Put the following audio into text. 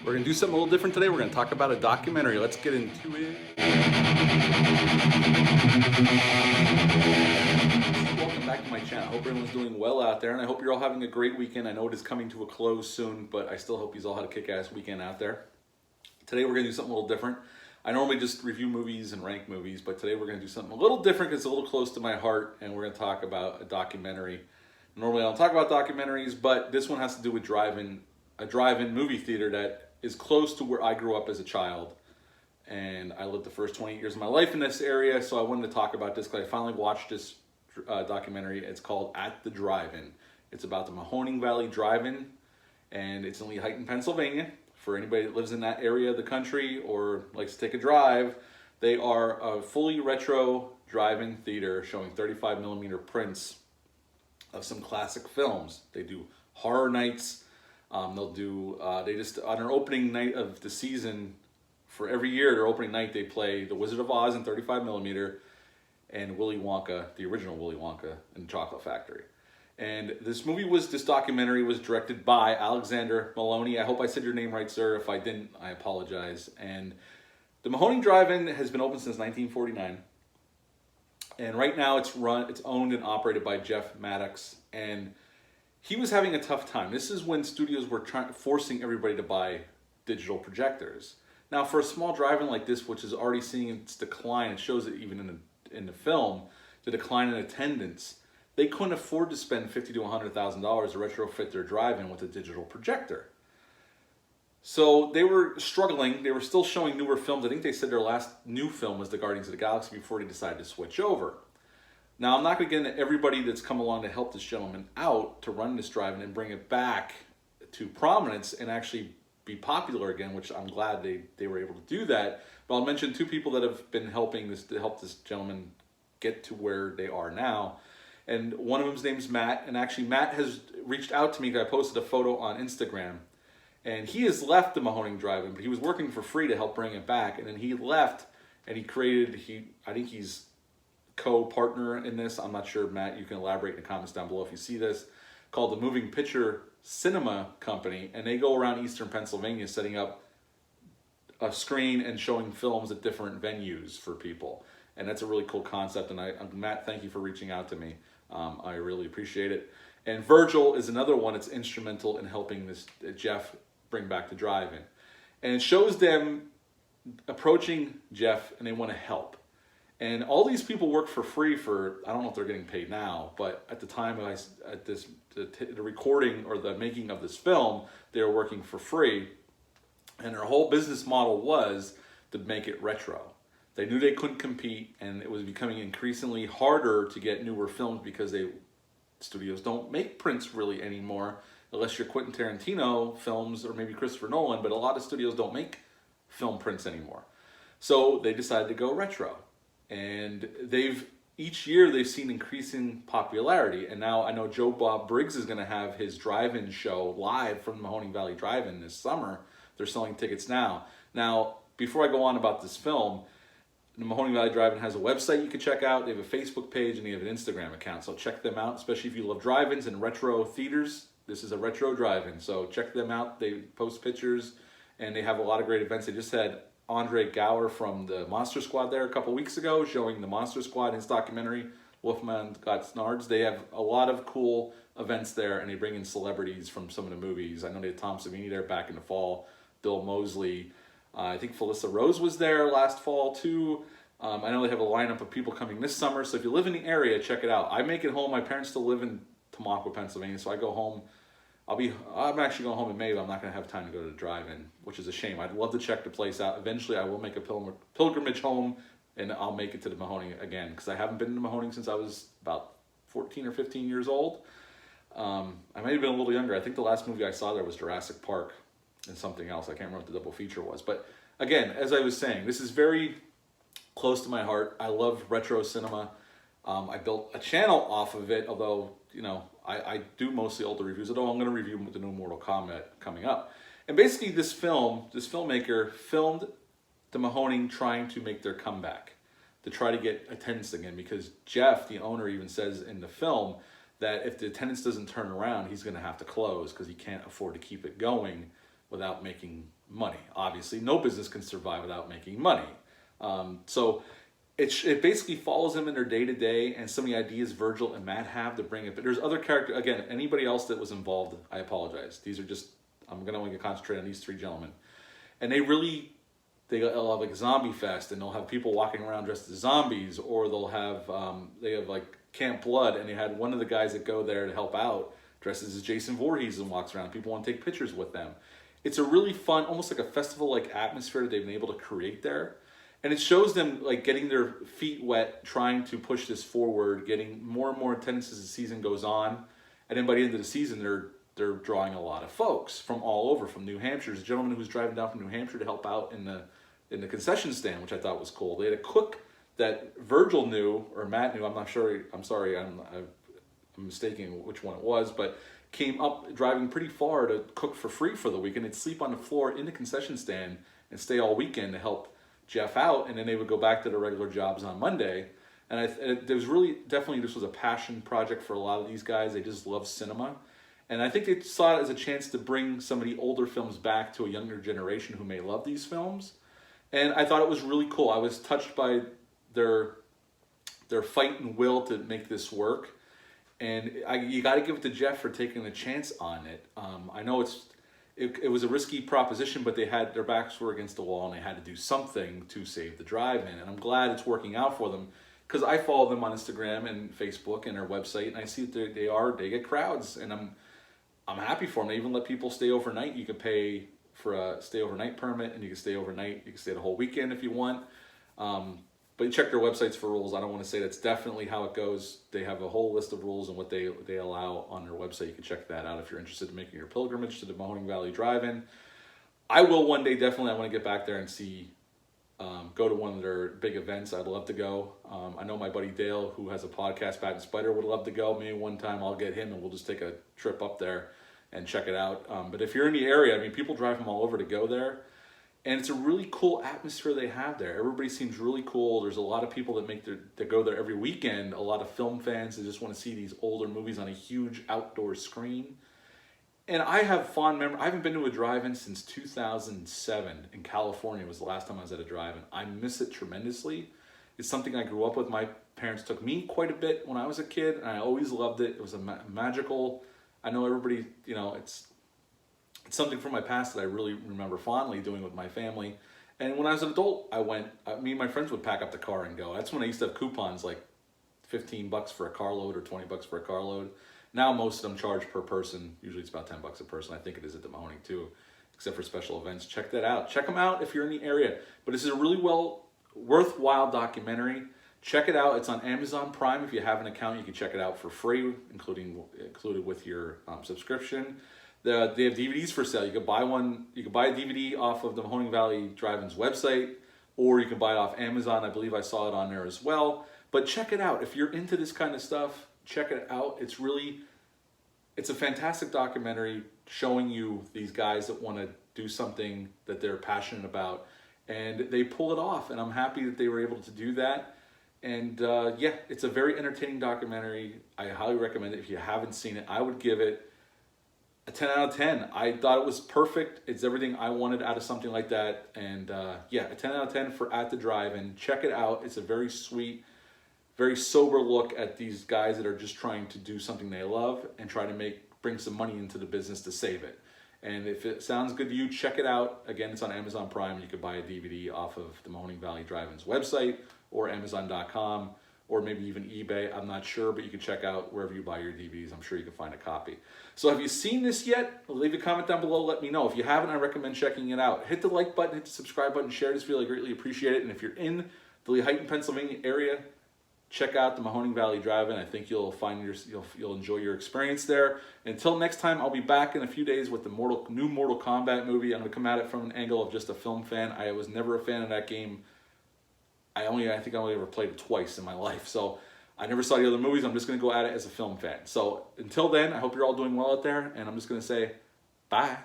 We're going to do something a little different today. We're going to talk about a documentary. Let's get into it. Welcome back to my channel. I hope everyone's doing well out there, and I hope you're all having a great weekend. I know it is coming to a close soon, but I still hope you all had a kick-ass weekend out there. Today we're going to do something a little different. I normally just review movies and rank movies, but today we're going to do something a little different because it's a little close to my heart, and we're going to talk about a documentary. Normally I don't talk about documentaries, but this one has to do with a drive-in movie theater that is close to where I grew up as a child. And I lived the first 20 years of my life in this area, so I wanted to talk about this because I finally watched this documentary. It's called At the Drive-In. It's about the Mahoning Valley Drive-In, and it's in Lehighton, Pennsylvania. For anybody that lives in that area of the country or likes to take a drive, they are a fully retro drive-in theater showing 35mm prints of some classic films. They do horror nights. They'll do, they just, on their opening night of the season, for every year, their opening night, they play The Wizard of Oz in 35mm and Willy Wonka, the original Willy Wonka and the Chocolate Factory. And this documentary was directed by Alexander Maloney. I hope I said your name right, sir. If I didn't, I apologize. And the Mahoning Drive-In has been open since 1949. And right now it's owned and operated by Jeff Maddox. And he was having a tough time. This is when studios were forcing everybody to buy digital projectors. Now, for a small drive-in like this, which is already seeing its decline, it shows it even in the film, the decline in attendance, they couldn't afford to spend $50,000 to $100,000 to retrofit their drive-in with a digital projector. So they were struggling. They were still showing newer films. I think they said their last new film was The Guardians of the Galaxy before they decided to switch over. Now, I'm not going to get into everybody that's come along to help this gentleman out to run this drive-in and bring it back to prominence and actually be popular again, which I'm glad they were able to do that. But I'll mention two people that have been helping to help this gentleman get to where they are now. And one of them's name's Matt, and actually Matt has reached out to me because I posted a photo on Instagram. And he has left the Mahoning Drive-In, but he was working for free to help bring it back. And then he left, and I think he's co-partner in this. I'm not sure, Matt, you can elaborate in the comments down below if you see this, called the Moving Picture Cinema Company. And they go around Eastern Pennsylvania setting up a screen and showing films at different venues for people. And that's a really cool concept. And Matt, thank you for reaching out to me. I really appreciate it. And Virgil is another one that's instrumental in helping this Jeff bring back the drive-in. And it shows them approaching Jeff and they want to help. And all these people work for free for, I don't know if they're getting paid now, but at the time the recording or the making of this film, they were working for free. And their whole business model was to make it retro. They knew they couldn't compete, and it was becoming increasingly harder to get newer films because studios don't make prints really anymore, unless you're Quentin Tarantino films or maybe Christopher Nolan, but a lot of studios don't make film prints anymore. So they decided to go retro. And each year they've seen increasing popularity. And now I know Joe Bob Briggs is going to have his drive-in show live from the Mahoning Valley Drive-In this summer. They're selling tickets now. Now, before I go on about this film, the Mahoning Valley Drive-In has a website you can check out. They have a Facebook page and they have an Instagram account. So check them out, especially if you love drive-ins and retro theaters. This is a retro drive-in. So check them out. They post pictures and they have a lot of great events. They just had Andre Gower from the Monster Squad there a couple weeks ago showing the Monster Squad, his documentary, Wolfman Got Snards. They have a lot of cool events there and they bring in celebrities from some of the movies. I know they had Tom Savini there back in the fall, Bill Moseley. I think Felissa Rose was there last fall too. I know they have a lineup of people coming this summer, so if you live in the area, check it out. I make it home. My parents still live in Tamaqua, Pennsylvania, so I go home. I'm actually going home in May, but I'm not going to have time to go to the drive-in, which is a shame. I'd love to check the place out. Eventually, I will make a pilgrimage home, and I'll make it to the Mahoning again, because I haven't been to Mahoning since I was about 14 or 15 years old. I might have been a little younger. I think the last movie I saw there was Jurassic Park and something else. I can't remember what the double feature was. But again, as I was saying, this is very close to my heart. I love retro cinema. I built a channel off of it, although, you know, I do mostly older reviews, although I'm going to review the new Mortal Kombat coming up. And basically this filmmaker filmed the Mahoning trying to make their comeback, to try to get attendance again, because Jeff, the owner, even says in the film that if the attendance doesn't turn around, he's going to have to close because he can't afford to keep it going without making money. Obviously, no business can survive without making money. So it basically follows them in their day-to-day and some of the ideas Virgil and Matt have to bring it. But there's other characters, again, anybody else that was involved, I apologize. These are just, I'm going to only concentrate on these three gentlemen. And they'll have like Zombie Fest, and they'll have people walking around dressed as zombies, or they'll have, they have like Camp Blood, and they had one of the guys that go there to help out dresses as Jason Voorhees and walks around. People want to take pictures with them. It's a really fun, almost like a festival-like atmosphere that they've been able to create there. And it shows them like getting their feet wet, trying to push this forward, getting more and more attendance as the season goes on. And then by the end of the season, they're drawing a lot of folks from all over, from New Hampshire. There's a gentleman who was driving down from New Hampshire to help out in the concession stand, which I thought was cool. They had a cook that Virgil knew, or Matt knew, I'm not sure, I'm sorry, I'm mistaking which one it was, but came up driving pretty far to cook for free for the weekend. They'd sleep on the floor in the concession stand and stay all weekend to help Jeff out, and then they would go back to their regular jobs on Monday. And there was really, definitely, this was a passion project for a lot of these guys. They just love cinema. And I think they saw it as a chance to bring some of the older films back to a younger generation who may love these films. And I thought it was really cool. I was touched by their fight and will to make this work. And you got to give it to Jeff for taking a chance on it. I know it was a risky proposition, but their backs were against the wall, and they had to do something to save the drive-in. And I'm glad it's working out for them, because I follow them on Instagram and Facebook and their website, and I see that they get crowds, and I'm happy for them. They even let people stay overnight. You could pay for a stay overnight permit, and you can stay overnight. You can stay the whole weekend if you want. But you check their websites for rules. I don't want to say that's definitely how it goes. They have a whole list of rules and what they allow on their website. You can check that out if you're interested in making your pilgrimage to the Mahoning Valley Drive-In. I will one day, definitely. I want to get back there and go to one of their big events. I'd love to go. I know my buddy Dale, who has a podcast, Bat and Spider, would love to go. Maybe one time I'll get him and we'll just take a trip up there and check it out. But if you're in the area, I mean, people drive from all over to go there. And it's a really cool atmosphere they have there. Everybody seems really cool. There's a lot of people that go there every weekend. A lot of film fans that just want to see these older movies on a huge outdoor screen. And I have fond memories. I haven't been to a drive-in since 2007 in California. Was the last time I was at a drive-in. I miss it tremendously. It's something I grew up with. My parents took me quite a bit when I was a kid, and I always loved it. It was a magical. I know everybody, it's something from my past that I really remember fondly doing with my family. And when I was an adult, me and my friends would pack up the car and go. That's when I used to have coupons like $15 for a carload or $20 for a carload. Now most of them charge per person. Usually it's about $10 a person. I think it is at the Mahoning too, except for special events. Check that out. Check them out if you're in the area. But this is a really worthwhile documentary. Check it out. It's on Amazon Prime. If you have an account, you can check it out for free, included with your subscription. They have DVDs for sale. You could buy one. You could buy a DVD off of the Mahoning Valley Drive-In's website, or you can buy it off Amazon. I believe I saw it on there as well. But check it out. If you're into this kind of stuff, check it out. It's a fantastic documentary showing you these guys that want to do something that they're passionate about, and they pull it off. And I'm happy that they were able to do that. And yeah, it's a very entertaining documentary. I highly recommend it. If you haven't seen it, I would give it a 10 out of 10. I thought it was perfect. It's everything I wanted out of something like that. And yeah, a 10 out of 10 for At the Drive-In. Check it out. It's a very sweet, very sober look at these guys that are just trying to do something they love and try to bring some money into the business to save it. And if it sounds good to you, check it out. Again, it's on Amazon Prime. You could buy a DVD off of the Mahoning Valley Drive-In's website or Amazon.com, or maybe even eBay. I'm not sure, but you can check out wherever you buy your DVDs. I'm sure you can find a copy. So have you seen this yet? Leave a comment down below. Let me know. If you haven't, I recommend checking it out. Hit the like button, hit the subscribe button, share this video. I greatly appreciate it. And if you're in the Lehighton, Pennsylvania area, check out the Mahoning Valley Drive-In. I think you'll enjoy your experience there. Until next time, I'll be back in a few days with the new Mortal Kombat movie. I'm going to come at it from an angle of just a film fan. I was never a fan of that game. I think I only ever played it twice in my life, so I never saw the other movies. I'm just going to go at it as a film fan. So until then, I hope you're all doing well out there, and I'm just going to say bye.